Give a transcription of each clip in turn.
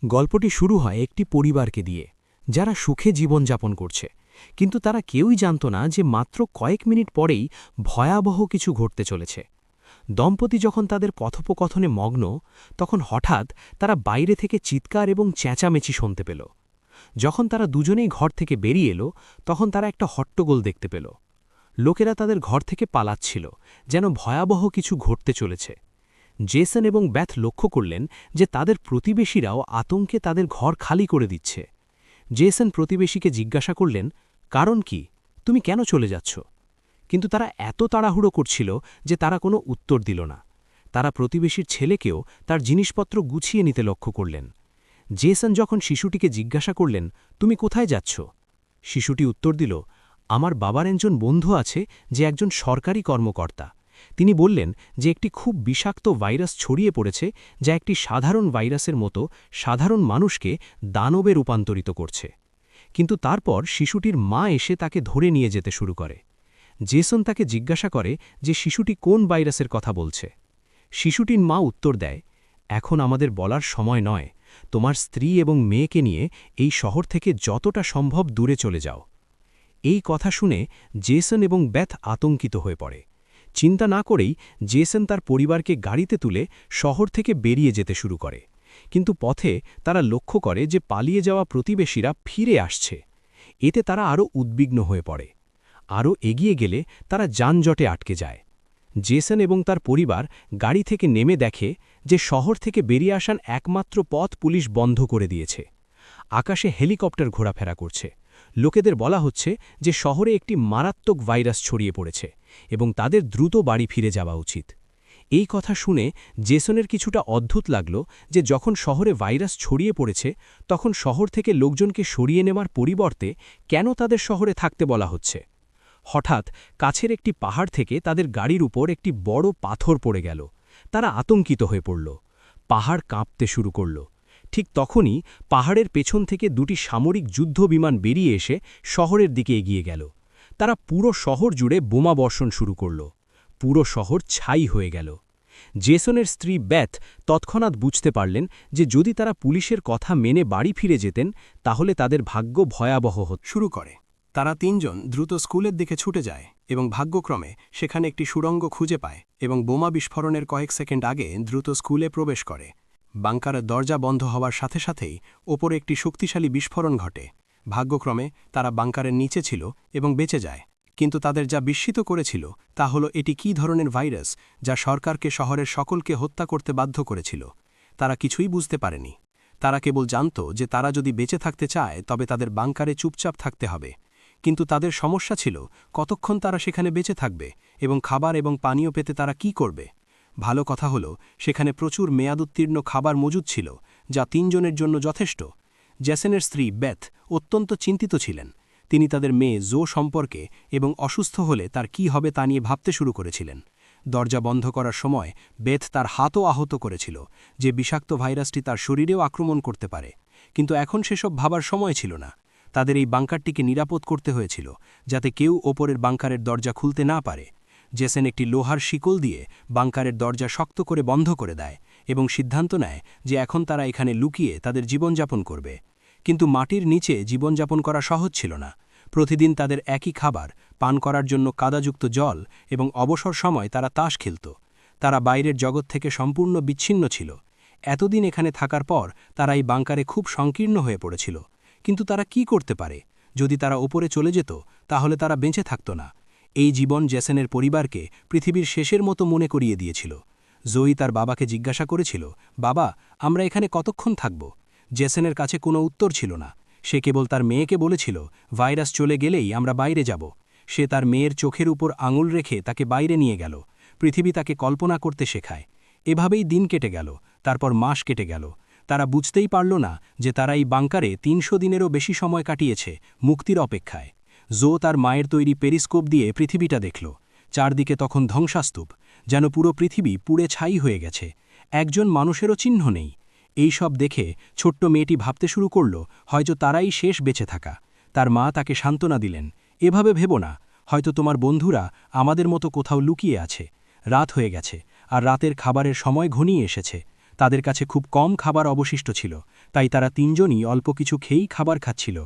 গল্পটি শুরু হয় একটি পরিবারকে দিয়ে যারা সুখে জীবনযাপন করছে, কিন্তু তারা কেউই জানত না যে মাত্র কয়েক মিনিট পরেই ভয়াবহ কিছু ঘটতে চলেছে। দম্পতি যখন তাদের কথোপকথনে মগ্ন, তখন হঠাৎ তারা বাইরে থেকে চিৎকার এবং চেঁচামেচি শুনতে পেল। যখন তারা দুজনেই ঘর থেকে বেরিয়ে এলো, তখন তারা একটা হট্টগোল দেখতে পেল। লোকেরা তাদের ঘর থেকে পালাচ্ছিল, যেন ভয়াবহ কিছু ঘটতে চলেছে। জেসন এবং ব্যাথ লক্ষ্য করলেন যে তাদের প্রতিবেশীরাও আতঙ্কে তাদের ঘর খালি করে দিচ্ছে। জেসন প্রতিবেশীকে জিজ্ঞাসা করলেন, কারণ কি, তুমি কেন চলে যাচ্ছ? কিন্তু তারা এত তাড়াহুড়ো করছিল যে তারা কোনো উত্তর দিল না। তারা প্রতিবেশীর ছেলেকেও তার জিনিসপত্র গুছিয়ে নিতে লক্ষ্য করলেন। জেসন যখন শিশুটিকে জিজ্ঞাসা করলেন, তুমি কোথায় যাচ্ছ? শিশুটি উত্তর দিল, আমার বাবার একজন বন্ধু আছে যে একজন সরকারি কর্মকর্তা। তিনি বললেন যে একটি খুব বিষাক্ত ভাইরাস ছড়িয়ে পড়েছে, যা একটি সাধারণ ভাইরাসের মতো সাধারণ মানুষকে দানবে রূপান্তরিত করছে। কিন্তু তারপর শিশুটির মা এসে তাকে ধরে নিয়ে যেতে শুরু করে। জেসন তাকে জিজ্ঞাসা করে যে শিশুটি কোন ভাইরাসের কথা বলছে। শিশুটির মা উত্তর দেয়, এখন আমাদের বলার সময় নয়, তোমার স্ত্রী এবং মেয়েকে নিয়ে এই শহর থেকে যতটা সম্ভব দূরে চলে যাও। এই কথা শুনে জেসন এবং ব্যাথ আতঙ্কিত হয়ে পড়ে। চিন্তা না করেই জেসন তার পরিবারকে গাড়িতে তুলে শহর থেকে বেরিয়ে যেতে শুরু করে। কিন্তু পথে তারা লক্ষ্য করে যে পালিয়ে যাওয়া প্রতিবেশীরা ফিরে আসছে। এতে তারা আরও উদ্বিগ্ন হয়ে পড়ে। আরও এগিয়ে গেলে তারা যানজটে আটকে যায়। জেসন এবং তার পরিবার গাড়ি থেকে নেমে দেখে যে শহর থেকে বেরিয়ে আসার একমাত্র পথ পুলিশ বন্ধ করে দিয়েছে। আকাশে হেলিকপ্টার ঘোরাফেরা করছে। লোকেদের বলা হচ্ছে যে শহরে একটি মারাত্মক ভাইরাস ছড়িয়ে পড়েছে এবং তাদের দ্রুত বাড়ি ফিরে যাওয়া উচিত। এই কথা শুনে জেসনের কিছুটা অদ্ভুত লাগল যে যখন শহরে ভাইরাস ছড়িয়ে পড়েছে, তখন শহর থেকে লোকজনকে সরিয়ে নেওয়ার পরিবর্তে কেন তাদের শহরে থাকতে বলা হচ্ছে। হঠাৎ কাছের একটি পাহাড় থেকে তাদের গাড়ির উপর একটি বড় পাথর পড়ে গেল। তারা আতঙ্কিত হয়ে পড়ল। পাহাড় কাঁপতে শুরু করল। ঠিক তখনই পাহাড়ের পেছন থেকে দুটি সামরিক যুদ্ধ বিমান বেরিয়ে এসে শহরের দিকে এগিয়ে গেল। তারা পুরো শহর জুড়ে বোমা বর্ষণ শুরু করল। পুরো শহর ছাই হয়ে গেল। জেসনের স্ত্রী ব্যাথ তৎক্ষণাৎ বুঝতে পারলেন যে যদি তারা পুলিশের কথা মেনে বাড়ি ফিরে যেতেন, তাহলে তাদের ভাগ্য ভয়াবহ হতে শুরু করে। তারা তিনজন দ্রুত স্কুলের দিকে ছুটে যায় এবং ভাগ্যক্রমে সেখানে একটি সুড়ঙ্গ খুঁজে পায় এবং বোমা বিস্ফোরণের কয়েক সেকেন্ড আগে দ্রুত স্কুলে প্রবেশ করে। বাংকারের দরজা বন্ধ হওয়ার সাথে সাথেই ওপরে একটি শক্তিশালী বিস্ফোরণ ঘটে। ভাগ্যক্রমে তারা বাংকারের নিচে ছিল এবং বেঁচে যায়। কিন্তু তাদের যা বিস্মিত করেছিল তা হলো এটি কী ধরনের ভাইরাস যা সরকারকে শহরের সকলকে হত্যা করতে বাধ্য করেছিল। তারা কিছুই বুঝতে পারেনি। তারা কেবল জানত যে তারা যদি বেঁচে থাকতে চায় তবে তাদের বাংকারে চুপচাপ থাকতে হবে। কিন্তু তাদের সমস্যা ছিল কতক্ষণ তারা সেখানে বেঁচে থাকবে এবং খাবার এবং পানীয় পেতে তারা কি করবে। ভালো কথা হলো সেখানে প্রচুর মেয়াদোত্তীর্ণ খাবার মজুদ ছিল, যা তিনজনের জন্য যথেষ্ট। জেসনের স্ত্রী বেথ অত্যন্ত চিন্তিত ছিলেন। তিনি তাদের মেয়ে জো সম্পর্কে এবং অসুস্থ হলে তার কি হবে তা নিয়ে ভাবতে শুরু করেছিলেন। দরজা বন্ধ করার সময় বেথ তার হাতও আহত করেছিল, যে বিষাক্ত ভাইরাসটি তার শরীরেও আক্রমণ করতে পারে। কিন্তু এখন সেসব ভাবার সময় ছিল না। তাদের এই বাংকারটিকে নিরাপদ করতে হয়েছিল, যাতে কেউ ওপরের বাংকারের দরজা খুলতে না পারে। জেসন একটি লোহার শিকল দিয়ে বাংকারের দরজা শক্ত করে বন্ধ করে দেয় এবং সিদ্ধান্ত নেয় যে এখন তারা এখানে লুকিয়ে তাদের জীবনযাপন করবে। কিন্তু মাটির নিচে জীবনযাপন করা সহজ ছিল না। প্রতিদিন তাদের একই খাবার, পান করার জন্য কাদাযুক্ত জল এবং অবসর সময় তারা তাস খেলত। তারা বাইরের জগৎ থেকে সম্পূর্ণ বিচ্ছিন্ন ছিল। এতদিন এখানে থাকার পর তারা এই বাংকারে খুব সংকীর্ণ হয়ে পড়েছিল। কিন্তু তারা কি করতে পারে? যদি তারা ওপরে চলে যেত তাহলে তারা বেঁচে থাকত না। এই জীবন জেসনের পরিবারকে পৃথিবীর শেষের মতো মনে করিয়ে দিয়েছিল। জয়ী তার বাবাকে জিজ্ঞাসা করেছিল, বাবা, আমরা এখানে কতক্ষণ থাকব? জেসনের কাছে কোনো উত্তর ছিল না। সে কেবল তার মেয়েকে বলেছিল, ভাইরাস চলে গেলেই আমরা বাইরে যাব। সে তার মেয়ের চোখের উপর আঙুল রেখে তাকে বাইরে নিয়ে গেল। পৃথিবী তাকে কল্পনা করতে শেখায়। এভাবেই দিন কেটে গেল, তারপর মাস কেটে গেল। তারা বুঝতেই পারল না যে তারা এই বাংকারে ৩০০ দিনেরও বেশি সময় কাটিয়েছে মুক্তির অপেক্ষায়। জো তার মায়ের তৈরি পেরিস্কোপ দিয়ে পৃথিবীটা দেখল। চারদিকে তখন ধ্বংসাস্তূপ, যেন পুরো পৃথিবী পুড়ে ছাই হয়ে গেছে। একজন মানুষেরও চিহ্ন নেই। এই সব দেখে ছোট্ট মেয়েটি ভাবতে শুরু করল হয়তো তারাই শেষ বেঁচে থাকা। তার মা তাকে সান্ত্বনা দিলেন, এভাবে ভেবো না, হয়তো তোমার বন্ধুরা আমাদের মতো কোথাও লুকিয়ে আছে। রাত হয়ে গেছে আর রাতের খাবারের সময় ঘনিয়ে এসেছে। তাদের কাছে খুব কম খাবার অবশিষ্ট ছিল, তাই তারা তিনজনই অল্প কিছু খেয়েই খাবার খাচ্ছিল।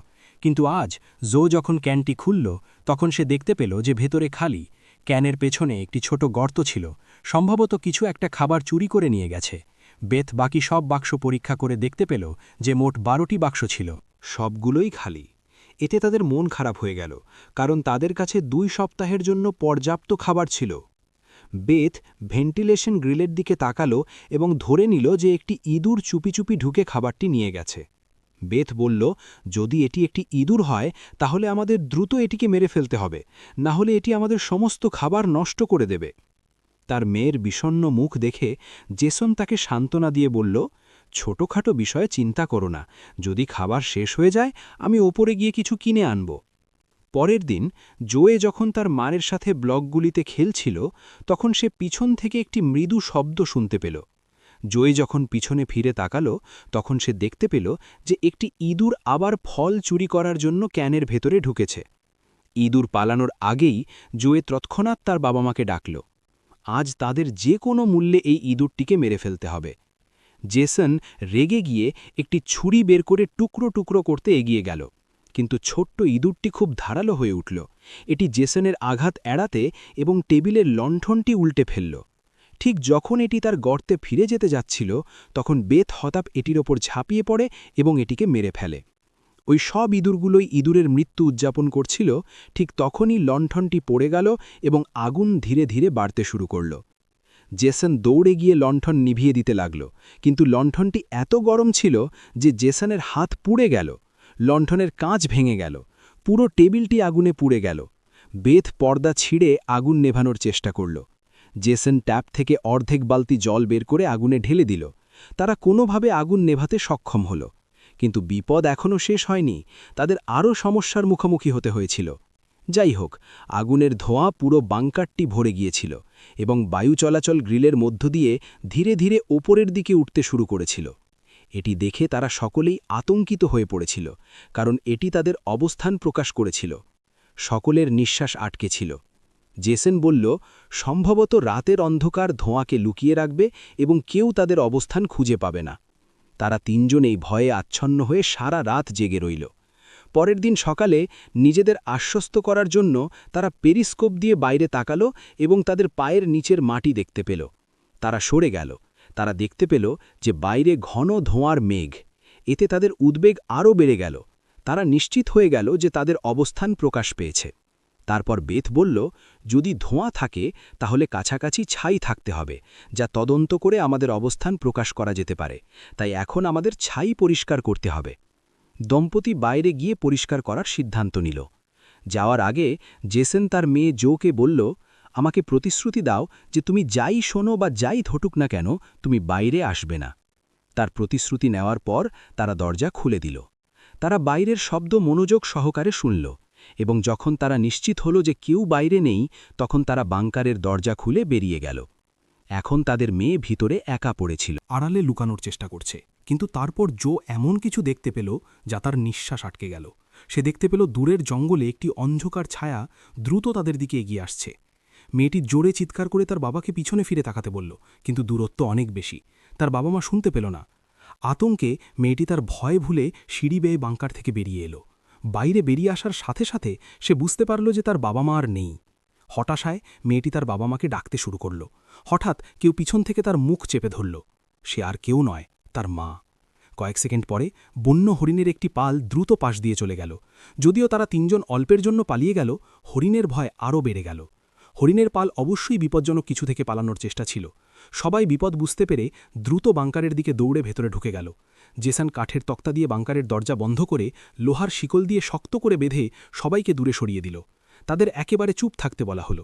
কিন্তু আজ জো যখন ক্যানটি খুলল, তখন সে দেখতে পেল যে ভেতরে খালি। ক্যানের পেছনে একটি ছোট গর্ত ছিল, সম্ভবত কিছু একটা খাবার চুরি করে নিয়ে গেছে। বেথ বাকি সব বাক্স পরীক্ষা করে দেখতে পেল যে মোট 12টি বাক্স ছিল, সবগুলোই খালি। এতে তাদের মন খারাপ হয়ে গেল, কারণ তাদের কাছে 2 সপ্তাহের জন্য পর্যাপ্ত খাবার ছিল। বেথ ভেন্টিলেশন গ্রিলের দিকে তাকালো এবং ধরে নিল যে একটি ইঁদুর চুপি চুপি ঢুকে খাবারটি নিয়ে গেছে। বেথ বলল, যদি এটি একটি ইঁদুর হয় তাহলে আমাদের দ্রুত এটিকে মেরে ফেলতে হবে, না হলে এটি আমাদের সমস্ত খাবার নষ্ট করে দেবে। তার মেয়ের বিষণ্ণ মুখ দেখে জেসন তাকে সান্ত্বনা দিয়ে বলল, ছোটখাটো বিষয়ে চিন্তা করো না, যদি খাবার শেষ হয়ে যায় আমি ওপরে গিয়ে কিছু কিনে আনব। পরের দিন জোয়ে যখন তার মায়ের সাথে ব্লকগুলিতে খেলছিল, তখন সে পিছন থেকে একটি মৃদু শব্দ শুনতে পেল। জোয়ে যখন পিছনে ফিরে তাকালো, তখন সে দেখতে পেল যে একটি ইঁদুর আবার ফল চুরি করার জন্য ক্যানের ভেতরে ঢুকেছে। ইঁদুর পালানোর আগেই জোয়ে তৎক্ষণাৎ তার বাবা মাকে ডাকল। আজ তাদের যে কোনো মূল্যে এই ইঁদুরটিকে মেরে ফেলতে হবে। জেসন রেগে গিয়ে একটি ছুরি বের করে টুকরো টুকরো করতে এগিয়ে গেল, কিন্তু ছোট্ট ইঁদুরটি খুব ধারালো হয়ে উঠল। এটি জেসনের আঘাত এড়াতে এবং টেবিলের লণ্ঠনটি উল্টে ফেলল। ঠিক যখন এটি তার গর্তে ফিরে যেতে যাচ্ছিল, তখন বেথ হঠাৎ এটির ওপর ঝাঁপিয়ে পড়ে এবং এটিকে মেরে ফেলে। ওই সব ইঁদুরগুলোই ইঁদুরের মৃত্যু উদযাপন করছিল। ঠিক তখনই লণ্ঠনটি পড়ে গেল এবং আগুন ধীরে ধীরে বাড়তে শুরু করল। জেসন দৌড়ে গিয়ে লণ্ঠন নিভিয়ে দিতে লাগল, কিন্তু লণ্ঠনটি এত গরম ছিল যে জেসনের হাত পুড়ে গেল। লণ্ঠনের কাঁচ ভেঙে গেল, পুরো টেবিলটি আগুনে পুড়ে গেল। বেথ পর্দা ছিঁড়ে আগুন নেভানোর চেষ্টা করল। জেসন ট্যাপ থেকে অর্ধেক বালতি জল বের করে আগুনে ঢেলে দিল। তারা কোনোভাবে আগুন নেভাতে সক্ষম হল, কিন্তু বিপদ এখনও শেষ হয়নি। তাদের আরও সমস্যার মুখোমুখি হতে হয়েছিল। যাই হোক, আগুনের ধোঁয়া পুরো বাংকারটি ভরে গিয়েছিল এবং বায়ু চলাচল গ্রিলের মধ্য দিয়ে ধীরে ধীরে ওপরের দিকে উঠতে শুরু করেছিল। এটি দেখে তারা সকলেই আতঙ্কিত হয়ে পড়েছিল, কারণ এটি তাদের অবস্থান প্রকাশ করেছিল। সকলের নিঃশ্বাস আটকে ছিল। জেসন বলল, সম্ভবত রাতের অন্ধকার ধোঁয়াকে লুকিয়ে রাখবে এবং কেউ তাদের অবস্থান খুঁজে পাবে না। তারা তিনজনেই ভয়ে আচ্ছন্ন হয়ে সারা রাত জেগে রইল। পরের দিন সকালে নিজেদের আশ্বস্ত করার জন্য তারা পেরিস্কোপ দিয়ে বাইরে তাকালো এবং তাদের পায়ের নিচের মাটি দেখতে পেল। তারা সরে গেল। তারা দেখতে পেল যে বাইরে ঘন ধোঁয়ার মেঘ। এতে তাদের উদ্বেগ আরও বেড়ে গেল। তারা নিশ্চিত হয়ে গেল যে তাদের অবস্থান প্রকাশ পেয়েছে। তারপর বেথ বলল, যদি ধোঁয়া থাকে তাহলে কাছাকাছি ছাই থাকতে হবে, যা তদন্ত করে আমাদের অবস্থান প্রকাশ করা যেতে পারে। তাই এখন আমাদের ছাই পরিষ্কার করতে হবে। দম্পতি বাইরে গিয়ে পরিষ্কার করার সিদ্ধান্ত নিল। যাওয়ার আগে জেসন তার মেয়ে জোকে বলল, আমাকে প্রতিশ্রুতি দাও যে তুমি যাই শোনো বা যাই ঘটুক না কেন, তুমি বাইরে আসবে না। তার প্রতিশ্রুতি নেওয়ার পর তারা দরজা খুলে দিল। তারা বাইরের শব্দ মনোযোগ সহকারে শুনল, এবং যখন তারা নিশ্চিত হল যে কেউ বাইরে নেই, তখন তারা বাংকারের দরজা খুলে বেরিয়ে গেল। এখন তাদের মেয়ে ভিতরে একা পড়েছিল। আড়ালে লুকানোর চেষ্টা করছে, কিন্তু তারপর জো এমন কিছু দেখতে পেল যা তার নিঃশ্বাস আটকে গেল। সে দেখতে পেল দূরের জঙ্গলে একটি অন্ধকার ছায়া দ্রুত তাদের দিকে এগিয়ে আসছে। মেয়েটি জোরে চিৎকার করে তার বাবাকে পিছনে ফিরে তাকাতে বলল, কিন্তু দূরত্ব অনেক বেশি। তার বাবা মা শুনতে পেল না। আতঙ্কে মেয়েটি তার ভয় ভুলে সিঁড়ি বেয়ে বাংকার থেকে বেরিয়ে এলো। বাইরে বেরিয়ে আসার সাথে সাথে সে বুঝতে পারল যে তার বাবা মা আর নেই। হতাশায় মেয়েটি তার বাবা মাকে ডাকতে শুরু করল। হঠাৎ কেউ পিছন থেকে তার মুখ চেপে ধরল। সে আর কেউ নয়, তার মা। কয়েক সেকেন্ড পরে বন্য হরিণের একটি পাল দ্রুত পাশ দিয়ে চলে গেল। যদিও তারা তিনজন অল্পের জন্য পালিয়ে গেল, হরিণের ভয় আরও বেড়ে গেল। হরিণের পাল অবশ্যই বিপজ্জনক কিছু থেকে পালানোর চেষ্টা ছিল। সবাই বিপদ বুঝতে পেরে দ্রুত বাংকারের দিকে দৌড়ে ভেতরে ঢুকে গেল। জেসন কাঠের তক্তা দিয়ে বাংকারের দরজা বন্ধ করে লোহার শিকল দিয়ে শক্ত করে বেঁধে সবাইকে দূরে সরিয়ে দিল। তাদের একেবারে চুপ থাকতে বলা হলো।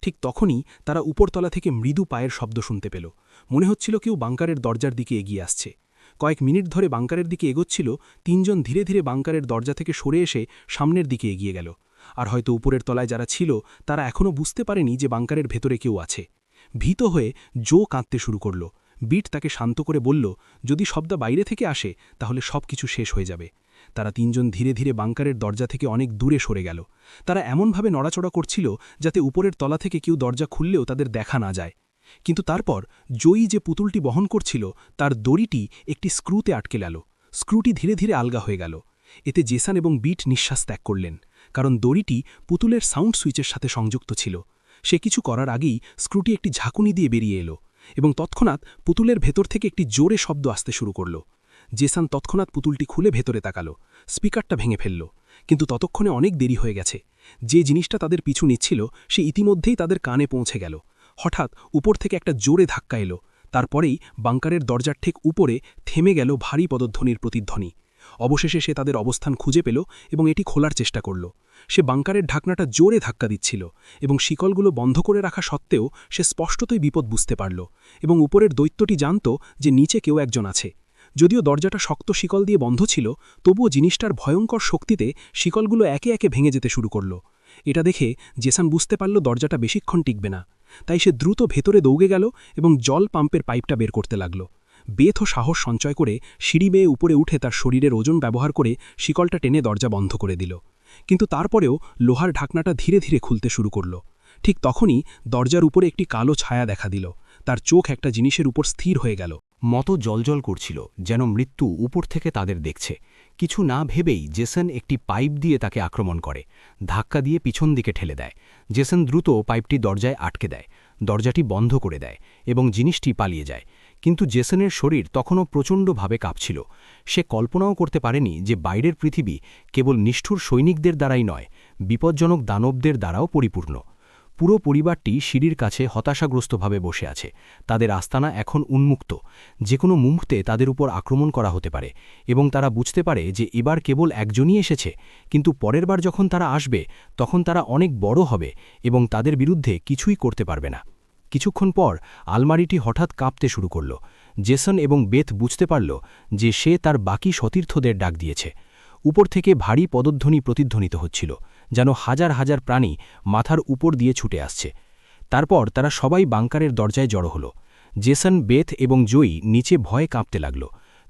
ঠিক তখনই তারা উপরতলা থেকে মৃদু পায়ের শব্দ শুনতে পেল। মনে হচ্ছিল কেউ বাংকারের দরজার দিকে এগিয়ে আসছে। কয়েক মিনিট ধরে বাংকারের দিকে এগোচ্ছিল। তিনজন ধীরে ধীরে বাংকারের দরজা থেকে সরে এসে সামনের দিকে এগিয়ে গেল। আর হয়তো উপরের তলায় যারা ছিল তারা এখনও বুঝতে পারেনি যে বাংকারের ভেতরে কেউ আছে। ভীত হয়ে জো কাঁদতে শুরু করল। বিট তাকে শান্ত করে বলল, যদি শব্দ বাইরে থেকে আসে তাহলে সব কিছু শেষ হয়ে যাবে। তারা তিনজন ধীরে ধীরে বাংকারের দরজা থেকে অনেক দূরে সরে গেল। তারা এমনভাবে নড়াচড়া করছিল যাতে উপরের তলা থেকে কেউ দরজা খুললেও তাদের দেখা না যায়। কিন্তু তারপর জয়ী যে পুতুলটি বহন করছিল তার দড়িটি একটি স্ক্রুতে আটকে গেল। স্ক্রুটি ধীরে ধীরে আলগা হয়ে গেল। এতে জেসান এবং বিট নিঃশ্বাস ত্যাগ করলেন, কারণ দড়িটি পুতুলের সাউন্ড সুইচের সাথে সংযুক্ত ছিল। সে কিছু করার আগেই স্ক্রুটি একটি ঝাঁকুনি দিয়ে বেরিয়ে এলো, এবং তৎক্ষণাৎ পুতুলের ভেতর থেকে একটি জোরে শব্দ আসতে শুরু করল। জেসান তৎক্ষণাৎ পুতুলটি খুলে ভেতরে তাকালো। স্পিকারটা ভেঙে ফেলল, কিন্তু ততক্ষণে অনেক দেরি হয়ে গেছে। যে জিনিসটা তাদের পিছু নিচ্ছিল সে ইতিমধ্যেই তাদের কানে পৌঁছে গেল। হঠাৎ উপর থেকে একটা জোরে ধাক্কা এলো। তারপরেই বাংকারের দরজার ঠিক উপরে থেমে গেল ভারী পদধ্বনির প্রতিধ্বনি। অবশেষে সে তাদের অবস্থান খুঁজে পেল এবং এটি খোলার চেষ্টা করল। সে বাংকারের ঢাকনাটা জোরে ধাক্কা দিচ্ছিল, এবং শিকলগুলো বন্ধ করে রাখা সত্ত্বেও সে স্পষ্টতই বিপদ বুঝতে পারল, এবং উপরের দৈত্যটি জানত যে নিচে কেউ একজন আছে। যদিও দরজাটা শক্ত শিকল দিয়ে বন্ধ ছিল, তবুও জিনিসটার ভয়ঙ্কর শক্তিতে শিকলগুলো একে একে ভেঙে যেতে শুরু করল। এটা দেখে জেসান বুঝতে পারল দরজাটা বেশিক্ষণ টিকবে না। তাই সে দ্রুত ভেতরে দৌড়ে গেল এবং জল পাম্পের পাইপটা বের করতে লাগল। বেথ ও সাহস সঞ্চয় করে সিঁড়ি বেয়ে উপরে উঠে তার শরীরের ওজন ব্যবহার করে শিকলটা টেনে দরজা বন্ধ করে দিল। কিন্তু তারপরেও লোহার ঢাকনাটা ধীরে ধীরে খুলতে শুরু করল। ঠিক তখনই দরজার উপরে একটি কালো ছায়া দেখা দিল। তার চোখ একটা জিনিসের উপর স্থির হয়ে গেল। মতো জলজল করছিল, যেন মৃত্যু উপর থেকে তাদের দেখছে। কিছু না ভেবেই জেসন একটি পাইপ দিয়ে তাকে আক্রমণ করে, ধাক্কা দিয়ে পিছন দিকে ঠেলে দেয়। জেসন দ্রুত পাইপটি দরজায় আটকে দেয়, দরজাটি বন্ধ করে দেয় এবং জিনিসটি পালিয়ে যায়। কিন্তু জেসনের শরীর তখনও প্রচণ্ডভাবে কাঁপছিল। সে কল্পনাও করতে পারেনি যে বাইরের পৃথিবী কেবল নিষ্ঠুর সৈনিকদের দ্বারাই নয়, বিপজ্জনক দানবদের দ্বারাও পরিপূর্ণ। পুরো পরিবারটি সিঁড়ির কাছে হতাশাগ্রস্তভাবে বসে আছে। তাদের আস্তানা এখন উন্মুক্ত, যে কোনো মুহূর্তে তাদের উপর আক্রমণ করা হতে পারে, এবং তারা বুঝতে পারে যে এবার কেবল একজনই এসেছে, কিন্তু পরের বার যখন তারা আসবে তখন তারা অনেক বড় হবে এবং তাদের বিরুদ্ধে কিছুই করতে পারবে না। কিছুক্ষণ পর আলমারিটি হঠাৎ কাঁপতে শুরু করল। জেসন এবং বেথ বুঝতে পারল যে সে তার বাকি সতীর্থদের ডাক দিয়েছে। উপর থেকে ভারী পদধ্বনি প্রতিধ্বনিত হচ্ছিল, যেন হাজার হাজার প্রাণী মাথার উপর দিয়ে ছুটে আসছে। তারপর তারা সবাই বাংকারের দরজায় জড়ো হল। জেসন, বেথ এবং জয়ী নিচে ভয়ে কাঁপতে লাগল।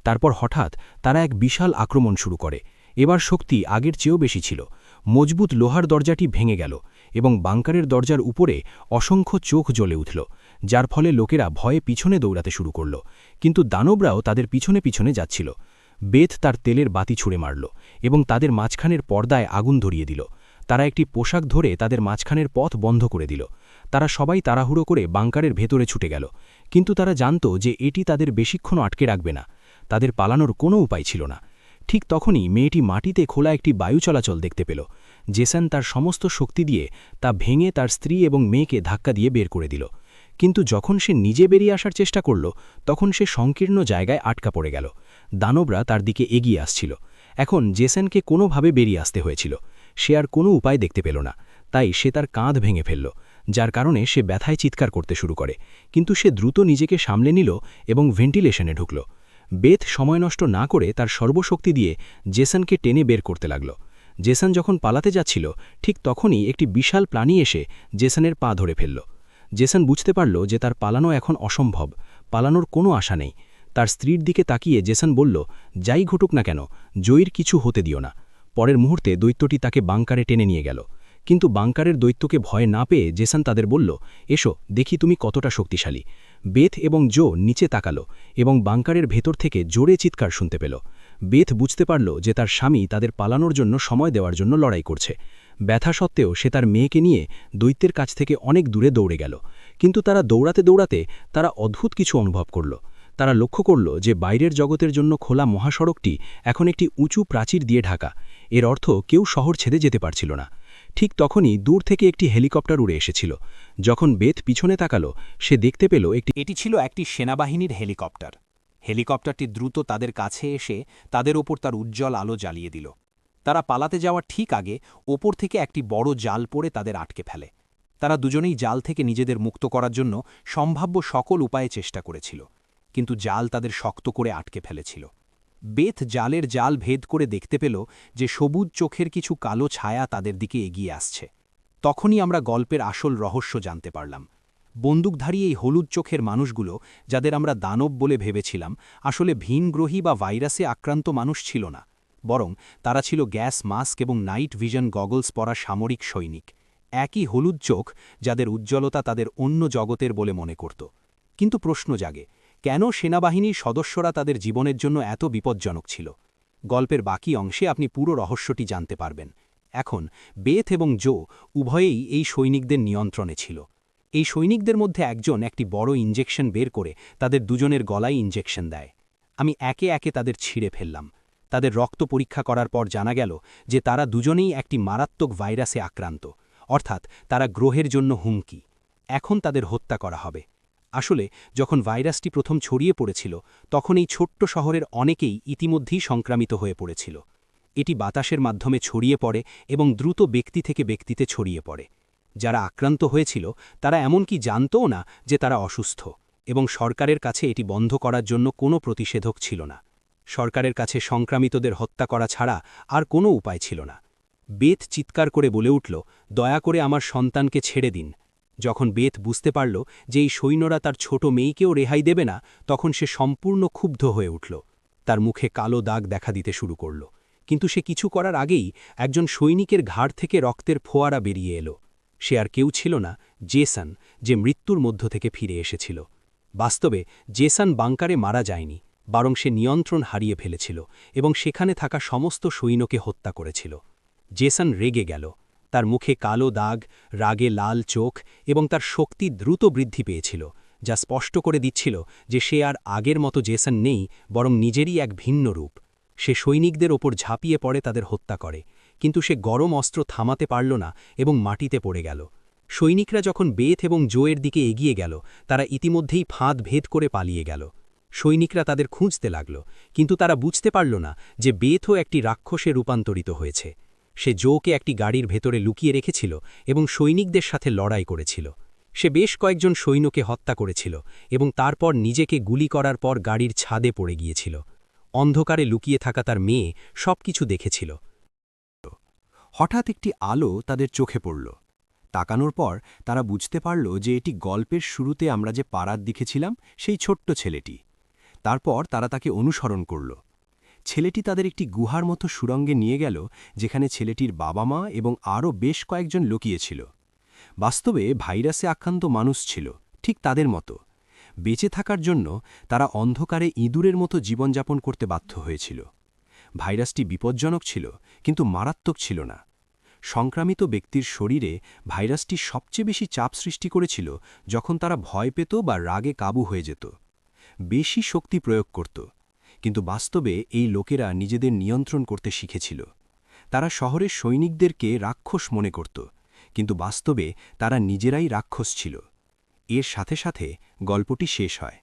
তারপর হঠাৎ তারা এক বিশাল আক্রমণ শুরু করে। এবার শক্তি আগের চেয়েও বেশি ছিল। মজবুত লোহার দরজাটি ভেঙে গেল এবং বাংকারের দরজার উপরে অসংখ্য চোখ জ্বলে উঠল, যার ফলে লোকেরা ভয়ে পিছনে দৌড়াতে শুরু করল। কিন্তু দানবরাও তাদের পিছনে পিছনে যাচ্ছিল। বেথ তার তেলের বাতি ছুঁড়ে মারল এবং তাদের মাঝখানের পর্দায় আগুন ধরিয়ে দিল। তারা একটি পোশাক ধরে তাদের মাঝখানের পথ বন্ধ করে দিল। তারা সবাই তাড়াহুড়ো করে বাংকারের ভেতরে ছুটে গেল, কিন্তু তারা জানত যে এটি তাদের বেশিক্ষণ আটকে রাখবে না। তাদের পালানোর কোনো উপায় ছিল না। ঠিক তখনই মেয়েটি মাটিতে খোলা একটি বায়ু চলাচল দেখতে পেল। জেসন তার সমস্ত শক্তি দিয়ে তা ভেঙে তার স্ত্রী এবং মেয়েকে ধাক্কা দিয়ে বের করে দিল। কিন্তু যখন সে নিজে বেরিয়ে আসার চেষ্টা করল, তখন সে সংকীর্ণ জায়গায় আটকা পড়ে গেল। দানবরা তার দিকে এগিয়ে আসছিল। এখন জেসনকে কোনোভাবে বেরিয়ে আসতে হয়েছিল। সে আর কোনো উপায় দেখতে পেল না, তাই সে তার কাঁধ ভেঙে ফেলল, যার কারণে সে ব্যথায় চিৎকার করতে শুরু করে। কিন্তু সে দ্রুত নিজেকে সামলে নিল এবং ভেন্টিলেশনে ঢুকল। বেথ সময় নষ্ট না করে তার সর্বশক্তি দিয়ে জেসনকে টেনে বের করতে লাগল। জেসন যখন পালাতে যাচ্ছিল, ঠিক তখনই একটি বিশাল প্রাণী এসে জেসনের পা ধরে ফেলল। জেসন বুঝতে পারল যে তার পালানো এখন অসম্ভব, পালানোর কোনো আশা নেই। তার স্ত্রীর দিকে তাকিয়ে জেসন বলল, যাই ঘটুক না কেন, জয়ীর কিছু হতে দিও না। পরের মুহূর্তে দৈত্যটি তাকে বাংকারে টেনে নিয়ে গেল। কিন্তু বাংকারের দৈত্যকে ভয় না পেয়ে জেসন তাদের বলল, এসো দেখি তুমি কতটা শক্তিশালী। বেথ এবং জো নিচে তাকালো এবং বাংকারের ভেতর থেকে জোরে চিৎকার শুনতে পেল। বেথ বুঝতে পারল যে তার স্বামী তাদের পালানোর জন্য সময় দেওয়ার জন্য লড়াই করছে। ব্যথা সত্ত্বেও সে তার মেয়েকে নিয়ে দৈত্যের কাছ থেকে অনেক দূরে দৌড়ে গেল। কিন্তু তারা দৌড়াতে দৌড়াতে তারা অদ্ভুত কিছু অনুভব করল। তারা লক্ষ্য করল যে বাইরের জগতের জন্য খোলা মহাসড়কটি এখন একটি উঁচু প্রাচীর দিয়ে ঢাকা। এর অর্থ কেউ শহর ছেড়ে যেতে পারছিল না। ঠিক তখনই দূর থেকে একটি হেলিকপ্টার উড়ে এসেছিল। যখন বেথ পিছনে তাকালো, সে দেখতে পেল এটি ছিল একটি সেনাবাহিনীর হেলিকপ্টার। হেলিকপ্টারটি দ্রুত তাদের কাছে এসে তাদের ওপর তার উজ্জ্বল আলো জ্বালিয়ে দিল। তারা পালাতে যাওয়ার ঠিক আগে ওপর থেকে একটি বড় জাল পড়ে তাদের আটকে ফেলে। তারা দুজনেই জাল থেকে নিজেদের মুক্ত করার জন্য সম্ভাব্য সকল উপায়ে চেষ্টা করেছিল, কিন্তু জাল তাদের শক্ত করে আটকে ফেলেছিল। বেথ জালের জাল ভেদ করে দেখতে পেল যে সবুজ চোখের কিছু কালো ছায়া তাদের দিকে এগিয়ে আসছে। তখনই আমরা গল্পের আসল রহস্য জানতে পারলাম। বন্দুকধারী এই হলুদ চোখের মানুষগুলো, যাদের আমরা দানব বলে ভেবেছিলাম, আসলে ভিনগ্রহী বা ভাইরাসে আক্রান্ত মানুষ ছিল না, বরং তারা ছিল গ্যাস মাস্ক এবং নাইট ভিশন গগলস পরা সামরিক সৈনিক। একই হলুদ চোখ, যাদের উজ্জ্বলতা তাদের অন্য জগতের বলে মনে করত। কিন্তু প্রশ্ন জাগে, কেন সেনাবাহিনীর সদস্যরা তাদের জীবনের জন্য এত বিপজ্জনক ছিল। গল্পের বাকি অংশে আপনি পুরো রহস্যটি জানতে পারবেন। এখন বেথ এবং জো উভয়েই এই সৈনিকদের নিয়ন্ত্রণে ছিল। এই সৈনিকদের মধ্যে একজন একটি বড় ইঞ্জেকশন বের করে তাদের দুজনের গলায় ইঞ্জেকশন দেয়। আমি একে একে তাদের ছিঁড়ে ফেললাম। তাদের রক্ত পরীক্ষা করার পর জানা গেল যে তারা দুজনেই একটি মারাত্মক ভাইরাসে আক্রান্ত, অর্থাৎ তারা গ্রহের জন্য হুমকি। এখন তাদের হত্যা করা হবে। আসলে যখন ভাইরাসটি প্রথম ছড়িয়ে পড়েছিল তখন এই ছোট্ট শহরের অনেকেই ইতিমধ্যেই সংক্রামিত হয়ে পড়েছিল। এটি বাতাসের মাধ্যমে ছড়িয়ে পড়ে এবং দ্রুত ব্যক্তি থেকে ব্যক্তিতে ছড়িয়ে পড়ে। যারা আক্রান্ত হয়েছিল তারা এমনকি জানতও না যে তারা অসুস্থ, এবং সরকারের কাছে এটি বন্ধ করার জন্য কোনো প্রতিষেধক ছিল না। সরকারের কাছে সংক্রামিতদের হত্যা করা ছাড়া আর কোনো উপায় ছিল না। বেথ চিৎকার করে বলে উঠল, দয়া করে আমার সন্তানকে ছেড়ে দিন। যখন বেথ বুঝতে পারল যে এই সৈন্যরা তার ছোট মেয়েকেও রেহাই দেবে না, তখন সে সম্পূর্ণ ক্ষুব্ধ হয়ে উঠল। তার মুখে কালো দাগ দেখা দিতে শুরু করল। কিন্তু সে কিছু করার আগেই একজন সৈনিকের ঘাড় থেকে রক্তের ফোয়ারা বেরিয়ে এলো। সে আর কেউ ছিল না, জেসন, যে মৃত্যুর মধ্য থেকে ফিরে এসেছিল। বাস্তবে জেসন বাংকারে মারা যায়নি, বরং সে নিয়ন্ত্রণ হারিয়ে ফেলেছিল এবং সেখানে থাকা সমস্ত সৈন্যকে হত্যা করেছিল। জেসন রেগে গেল। তার মুখে কালো দাগ, রাগে লাল চোখ এবং তার শক্তি দ্রুত বৃদ্ধি পেয়েছিল, যা স্পষ্ট করে দিচ্ছিল যে সে আর আগের মতো জেসন নেই, বরং নিজেরই এক ভিন্ন রূপ। সে সৈনিকদের ওপর ঝাঁপিয়ে পড়ে তাদের হত্যা করে, কিন্তু সে গরম অস্ত্র থামাতে পারল না এবং মাটিতে পড়ে গেল। সৈনিকরা যখন বেথ এবং জোয়ের দিকে এগিয়ে গেল, তারা ইতিমধ্যেই ফাঁদ ভেদ করে পালিয়ে গেল। সৈনিকরা তাদের খুঁজতে লাগল, কিন্তু তারা বুঝতে পারল না যে বেথও একটি রাক্ষসে রূপান্তরিত হয়েছে। সে জোকে একটি গাড়ির ভেতরে লুকিয়ে রেখেছিল এবং সৈনিকদের সাথে লড়াই করেছিল। সে বেশ কয়েকজন সৈন্যকে হত্যা করেছিল এবং তারপর নিজেকে গুলি করার পর গাড়ির ছাদে পড়ে গিয়েছিল। অন্ধকারে লুকিয়ে থাকা তার মেয়ে সবকিছু দেখেছিল। হঠাৎ একটি আলো তাদের চোখে পড়ল। তাকানোর পর তারা বুঝতে পারল যে এটি গল্পের শুরুতে আমরা যে পাড়ার দেখেছিলাম সেই ছোট্ট ছেলেটি। তারপর তারা তাকে অনুসরণ করল। ছেলেটি তাদের একটি গুহার মতো সুড়ঙ্গে নিয়ে গেল, যেখানে ছেলেটির বাবা মা এবং আরও বেশ কয়েকজন লুকিয়েছিল। বাস্তবে ভাইরাসে আক্রান্ত মানুষ ছিল, ঠিক তাদের মতো। বেঁচে থাকার জন্য তারা অন্ধকারে ইঁদুরের মতো জীবনযাপন করতে বাধ্য হয়েছিল। ভাইরাসটি বিপজ্জনক ছিল, কিন্তু মারাত্মক ছিল না। সংক্রামিত ব্যক্তির শরীরে ভাইরাসটি সবচেয়ে বেশি চাপ সৃষ্টি করেছিল যখন তারা ভয় পেত বা রাগে কাবু হয়ে যেত, বেশি শক্তি প্রয়োগ করত। কিন্তু বাস্তবে এই লোকেরা নিজেদের নিয়ন্ত্রণ করতে শিখেছিল। তারা শহরের সৈনিকদেরকে রাক্ষস মনে করত, কিন্তু বাস্তবে তারা নিজেরাই রাক্ষস ছিল। এর সাথে সাথে গল্পটি শেষ হয়।